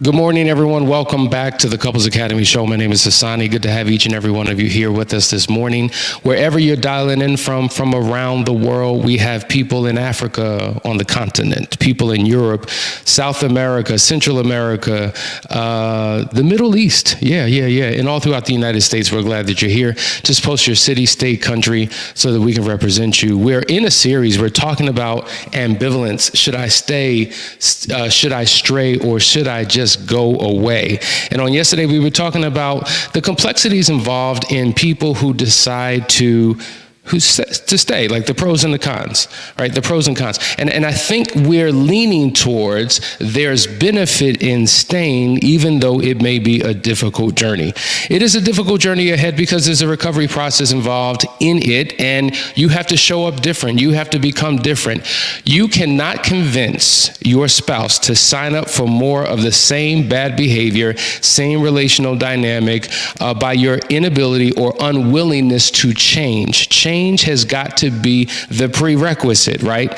Good morning, everyone. Welcome back to the Couples Academy Show. My name is Hassani. Good to have each and every one of you here with us this morning. Wherever you're dialing in from around the world, we have people in Africa on the continent, people in Europe, South America, Central America, the Middle East. Yeah. And all throughout the United States, we're glad that you're here. Just post your city, state, country so that we can represent you. We're in a series. We're talking about ambivalence. Should I stay? Should I stray? Or should I just go away? And on yesterday, we were talking about the complexities involved in people who decide to stay, like the pros and the cons, right? The pros and cons. And I think we're leaning towards there's benefit in staying, even though it may be a difficult journey. It is a difficult journey ahead because there's a recovery process involved in it, and you have to show up different. You have to become different. You cannot convince your spouse to sign up for more of the same bad behavior, same relational dynamic by your inability or unwillingness to change. Change has got to be the prerequisite, right?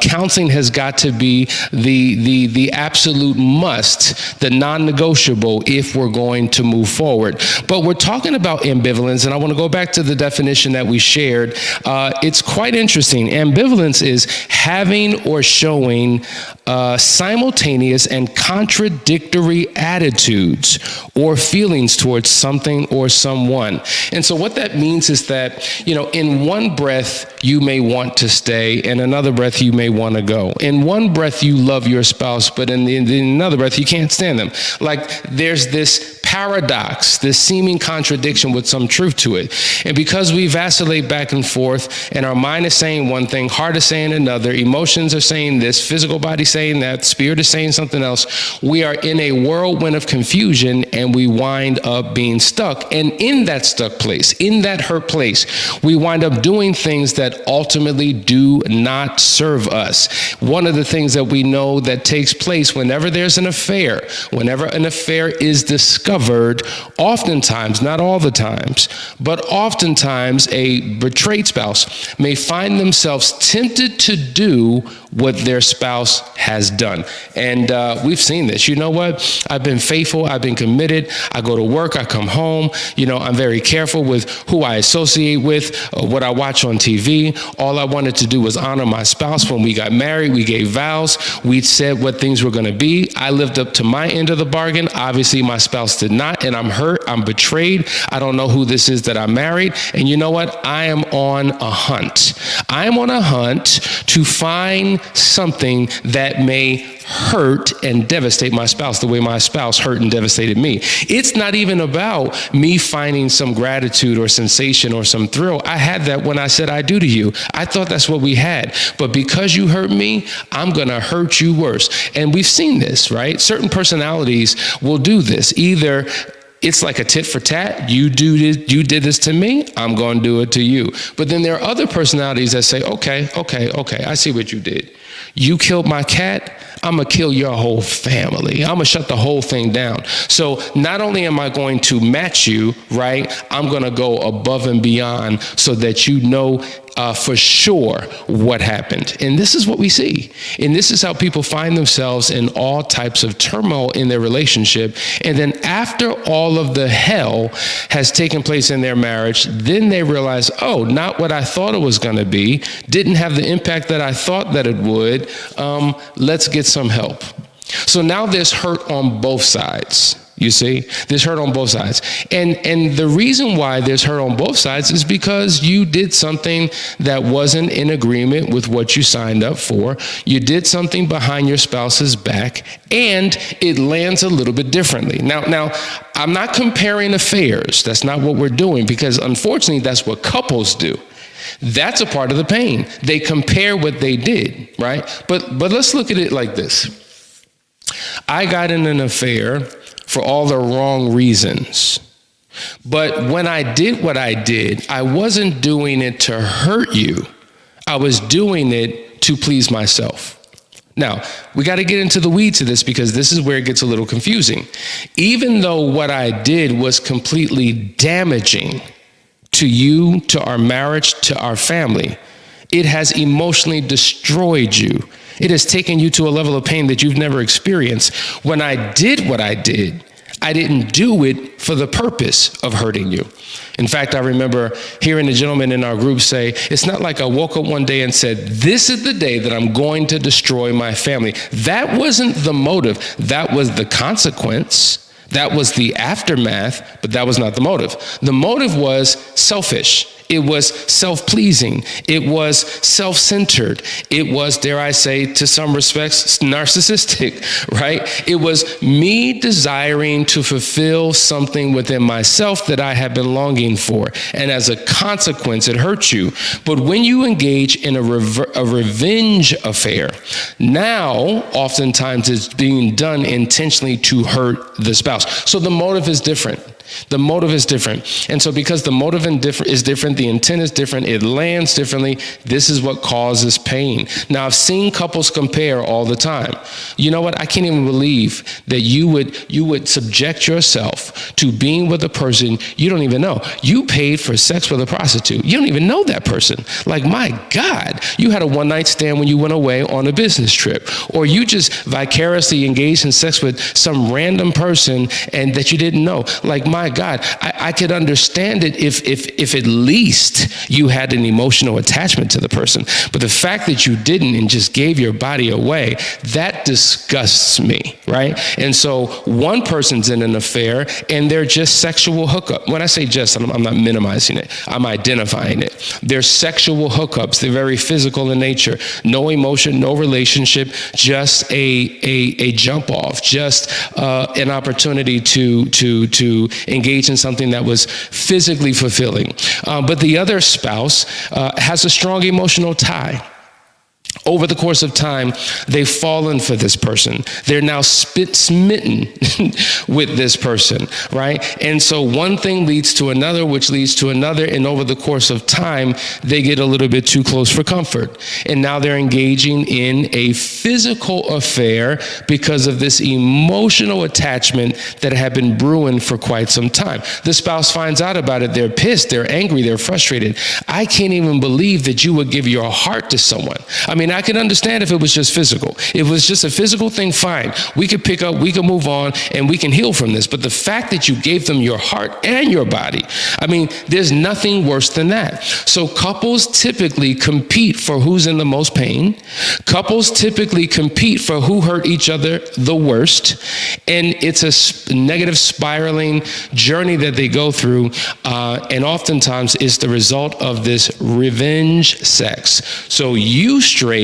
Counseling has got to be the absolute must, the non-negotiable if we're going to move forward. But we're talking about ambivalence, and I want to go back to the definition that we shared. It's quite interesting. Ambivalence is having or showing simultaneous and contradictory attitudes or feelings towards something or someone. And so what that means is that, in one breath, you may want to stay. In another breath, you may want to go. In one breath, you love your spouse, but in another breath, you can't stand them. Like there's this paradox, this seeming contradiction with some truth to it. And because we vacillate back and forth, and our mind is saying one thing, heart is saying another, emotions are saying this, physical body saying that, spirit is saying something else, we are in a whirlwind of confusion, and we wind up being stuck. And in that stuck place, in that hurt place, we wind up doing things that ultimately do not serve us. One of the things that we know that takes place whenever there's an affair, whenever an affair is discovered, oftentimes, not all the times, but oftentimes a betrayed spouse may find themselves tempted to do what their spouse has done. And we've seen this. You know what? I've been faithful. I've been committed. I go to work. I come home. I'm very careful with who I associate with, what I watch on TV. All I wanted to do was honor my spouse. When we got married, we gave vows. We said what things were going to be. I lived up to my end of the bargain. Obviously, my spouse did not, and I'm hurt. I'm betrayed. I don't know who this is that I married. And you know what? I am on a hunt. I am on a hunt to find something that may hurt and devastate my spouse the way my spouse hurt and devastated me. It's not even about me finding some gratitude or sensation or some thrill. I had that when I said I do to you. I thought that's what we had. But because you hurt me, I'm going to hurt you worse. And we've seen this, right? Certain personalities will do this. Either it's like a tit for tat. You did this to me, I'm going to do it to you. But then there are other personalities that say, okay, I see what you did. You killed my cat, I'm going to kill your whole family. I'm going to shut the whole thing down. So not only am I going to match you, right, I'm going to go above and beyond so that you know for sure what happened. And this is what we see. And this is how people find themselves in all types of turmoil in their relationship. And then after all of the hell has taken place in their marriage, then they realize, oh, not what I thought it was going to be, didn't have the impact that I thought that it would. Let's get some help. So now there's hurt on both sides. You see, there's hurt on both sides. And the reason why there's hurt on both sides is because you did something that wasn't in agreement with what you signed up for. You did something behind your spouse's back, and it lands a little bit differently. Now, I'm not comparing affairs. That's not what we're doing, because unfortunately, that's what couples do. That's a part of the pain. They compare what they did, right? But let's look at it like this. I got in an affair for all the wrong reasons. But when I did what I did, I wasn't doing it to hurt you. I was doing it to please myself. Now, we got to get into the weeds of this, because this is where it gets a little confusing. Even though what I did was completely damaging to you, to our marriage, to our family, it has emotionally destroyed you. It has taken you to a level of pain that you've never experienced. When I did what I did, I didn't do it for the purpose of hurting you. In fact, I remember hearing a gentleman in our group say, it's not like I woke up one day and said, this is the day that I'm going to destroy my family. That wasn't the motive. That was the consequence. That was the aftermath, but that was not the motive. The motive was selfish. It was self-pleasing. It was self-centered. It was, dare I say, to some respects, narcissistic, right? It was me desiring to fulfill something within myself that I had been longing for. And as a consequence, it hurt you. But when you engage in a revenge affair, now oftentimes it's being done intentionally to hurt the spouse. So the motive is different. The motive is different. And so because the motive is different, the intent is different, it lands differently, this is what causes pain. Now, I've seen couples compare all the time. You know what? I can't even believe that you would subject yourself to being with a person you don't even know. You paid for sex with a prostitute. You don't even know that person. Like, my God, you had a one-night stand when you went away on a business trip, or you just vicariously engaged in sex with some random person and that you didn't know. Like, my God, I could understand it if at least you had an emotional attachment to the person. But the fact that you didn't and just gave your body away, that disgusts me, right? And so one person's in an affair and they're just sexual hookup. When I say just, I'm not minimizing it. I'm identifying it. They're sexual hookups. They're very physical in nature. No emotion, no relationship, just a jump off, just an opportunity to engage in something that was physically fulfilling. But the other spouse has a strong emotional tie. Over the course of time, they've fallen for this person. They're now smitten with this person, right? And so one thing leads to another, which leads to another. And over the course of time, they get a little bit too close for comfort. And now they're engaging in a physical affair because of this emotional attachment that had been brewing for quite some time. The spouse finds out about it. They're pissed. They're angry. They're frustrated. I can't even believe that you would give your heart to someone. I mean, I could understand if it was just physical. If it was just a physical thing, fine. We could pick up, we could move on, and we can heal from this. But the fact that you gave them your heart and your body, I mean, there's nothing worse than that. So couples typically compete for who's in the most pain. Couples typically compete for who hurt each other the worst. And it's a negative spiraling journey that they go through. And oftentimes it's the result of this revenge sex. So you strayed,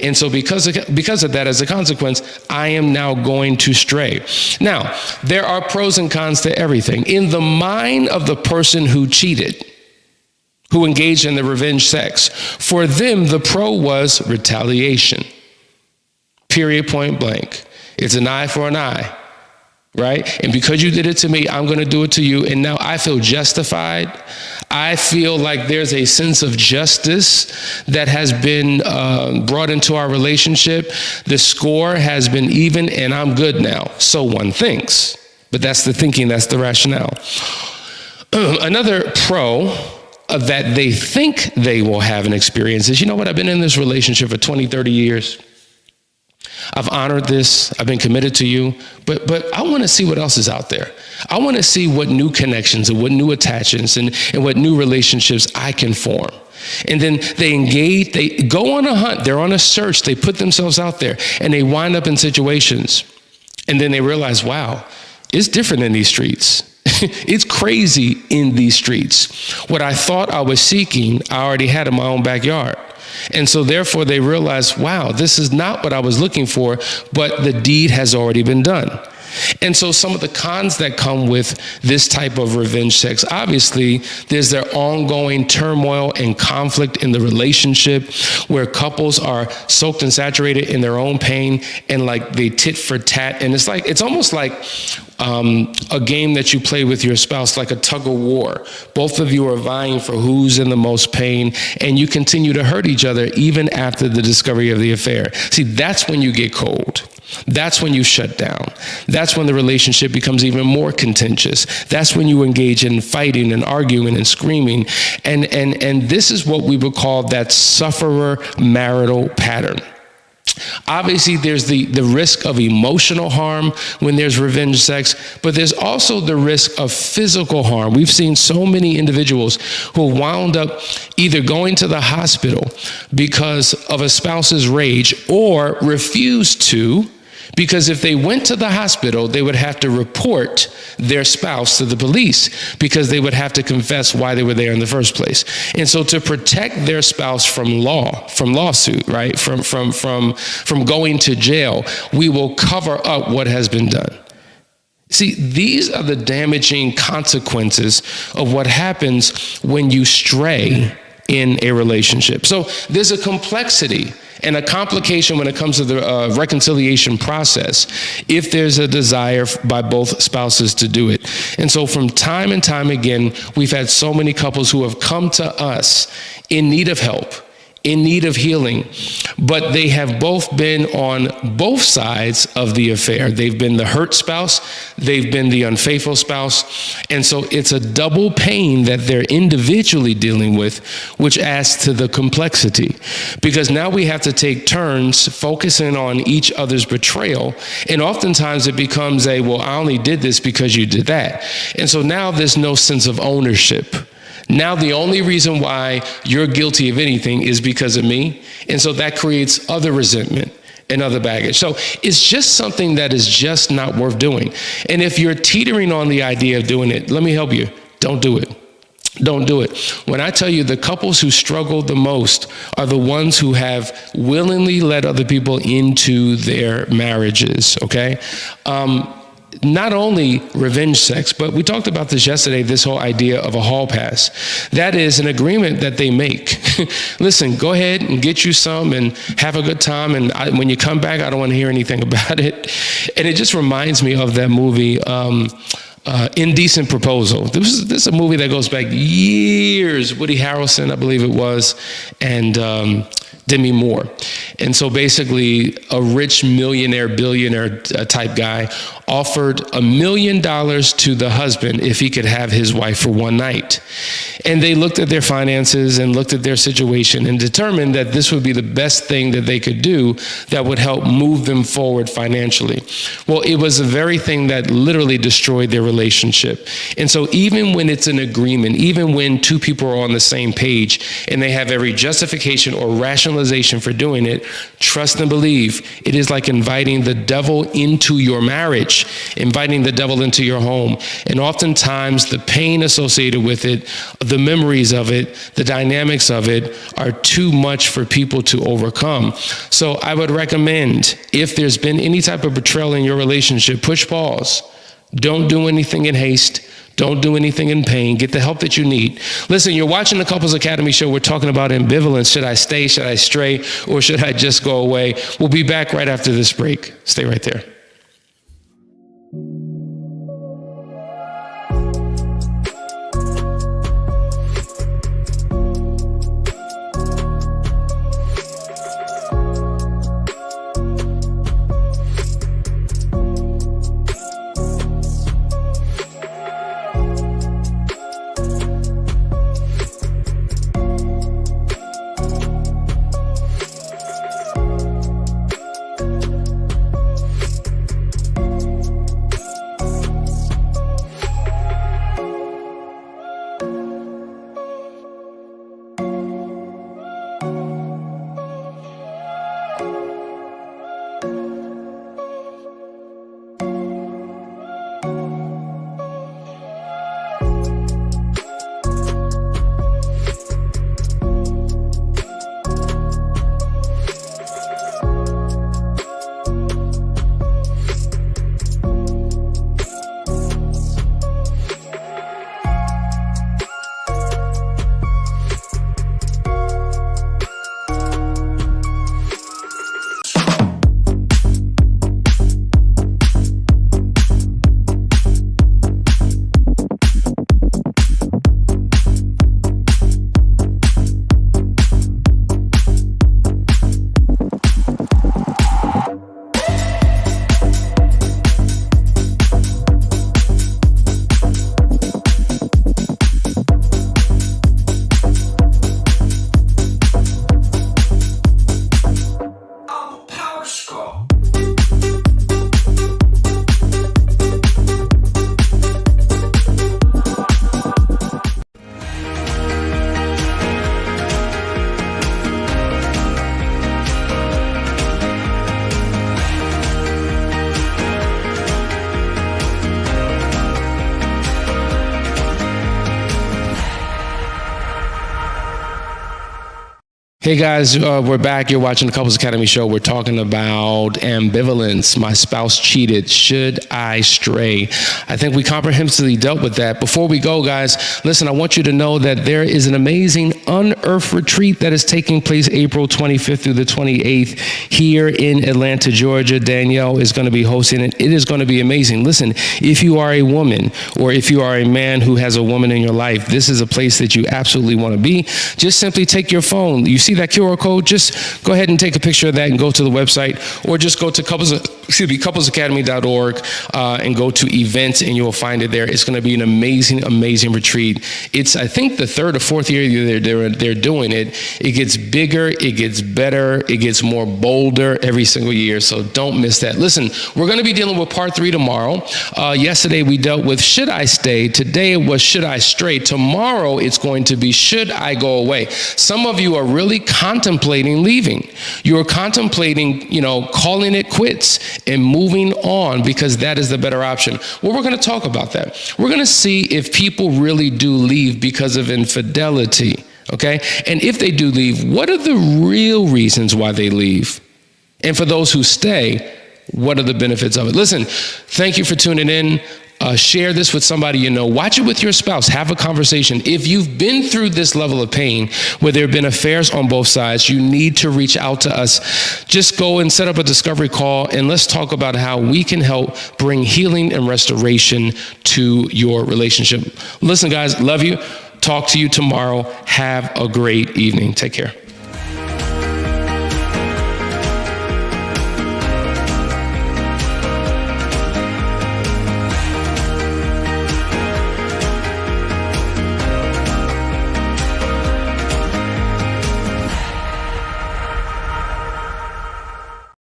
and so because of that, as a consequence, I am now going to stray. Now, there are pros and cons to everything. In the mind of the person who cheated, who engaged in the revenge sex, for them, the pro was retaliation. Period, point blank. It's an eye for an eye, right? And because you did it to me, I'm going to do it to you. And now I feel justified. I feel like there's a sense of justice that has been brought into our relationship. The score has been even, and I'm good now. So one thinks. But that's the thinking, that's the rationale. Another pro that they think they will have an experience is, you know what, I've been in this relationship for 20, 30 years. I've honored this. I've been committed to you, but I want to see what else is out there. I want to see what new connections and what new attachments and what new relationships I can form. And then they engage, they go on a hunt, they're on a search, they put themselves out there, and they wind up in situations. And then they realize, wow, it's different in these streets. It's crazy in these streets. What I thought I was seeking, I already had in my own backyard. And so therefore they realize, wow, this is not what I was looking for, but the deed has already been done. And so some of the cons that come with this type of revenge sex, obviously, there's their ongoing turmoil and conflict in the relationship where couples are soaked and saturated in their own pain and like they tit for tat. And it's almost like a game that you play with your spouse, like a tug of war. Both of you are vying for who's in the most pain, and you continue to hurt each other even after the discovery of the affair. See, that's when you get cold. That's when you shut down. That's when the relationship becomes even more contentious. That's when you engage in fighting and arguing and screaming. And this is what we would call that sufferer marital pattern. Obviously, there's the risk of emotional harm when there's revenge sex, but there's also the risk of physical harm. We've seen so many individuals who wound up either going to the hospital because of a spouse's rage or refused to, because if they went to the hospital, they would have to report their spouse to the police because they would have to confess why they were there in the first place. And so to protect their spouse from lawsuit, right, from going to jail, we will cover up what has been done. See, these are the damaging consequences of what happens when you stray in a relationship. So there's a complexity and a complication when it comes to the reconciliation process if there's a desire by both spouses to do it. And so from time and time again, we've had so many couples who have come to us in need of help, in need of healing, but they have both been on both sides of the affair. They've been the hurt spouse, they've been the unfaithful spouse, and so it's a double pain that they're individually dealing with, which adds to the complexity, because now we have to take turns focusing on each other's betrayal, and oftentimes it becomes well, I only did this because you did that, and so now there's no sense of ownership. Now the only reason why you're guilty of anything is because of me. And so that creates other resentment and other baggage. So it's just something that is just not worth doing. And if you're teetering on the idea of doing it, let me help you. Don't do it. Don't do it. When I tell you the couples who struggle the most are the ones who have willingly let other people into their marriages, okay? Not only revenge sex, but we talked about this yesterday, this whole idea of a hall pass. That is an agreement that they make. Listen, go ahead and get you some and have a good time. And when you come back, I don't want to hear anything about it. And it just reminds me of that movie, Indecent Proposal. This is a movie that goes back years. Woody Harrelson, I believe it was, and Demi Moore. And so basically a rich millionaire, billionaire type guy offered $1 million to the husband if he could have his wife for one night. And they looked at their finances and looked at their situation and determined that this would be the best thing that they could do that would help move them forward financially. Well, it was the very thing that literally destroyed their relationship. And so even when it's an agreement, even when two people are on the same page and they have every justification or rationalization for doing it, trust and believe it is like inviting the devil into your marriage, inviting the devil into your home. And oftentimes the pain associated with it, the memories of it, the dynamics of it are too much for people to overcome. So I would recommend, if there's been any type of betrayal in your relationship, push pause. Don't do anything in haste. Don't do anything in pain. Get the help that you need. Listen, you're watching the Couples Academy show. We're talking about ambivalence. Should I stay? Should I stray? Or should I just go away? We'll be back right after this break. Stay right there. Hey guys, we're back. You're watching the Couples Academy show. We're talking about ambivalence. My spouse cheated. Should I stray? I think we comprehensively dealt with that. Before we go, guys, listen, I want you to know that there is an amazing Unearth retreat that is taking place April 25th through the 28th here in Atlanta, Georgia. Danielle is going to be hosting it. It is going to be amazing. Listen, if you are a woman or if you are a man who has a woman in your life, this is a place that you absolutely want to be. Just simply take your phone. You see that QR code? Just go ahead and take a picture of that and go to the website, or just go to couplesacademy.org and go to events, and you'll find it there. It's going to be an amazing, amazing retreat. It's, I think, the third or fourth year they're doing it. It gets bigger, it gets better, it gets more bolder every single year. So don't miss that. Listen, we're going to be dealing with part 3 tomorrow. Yesterday we dealt with should I stay. Today it was should I stray. Tomorrow it's going to be should I go away. Some of you are really contemplating leaving. You're contemplating, calling it quits and moving on, because that is the better option. Well, we're going to talk about that. We're going to see if people really do leave because of infidelity, okay? And if they do leave, what are the real reasons why they leave? And for those who stay, what are the benefits of it? Listen, thank you for tuning in. Share this with somebody you know. Watch it with your spouse. Have a conversation. If you've been through this level of pain where there have been affairs on both sides, you need to reach out to us. Just go and set up a discovery call, and let's talk about how we can help bring healing and restoration to your relationship. Listen, guys, love you. Talk to you tomorrow. Have a great evening. Take care.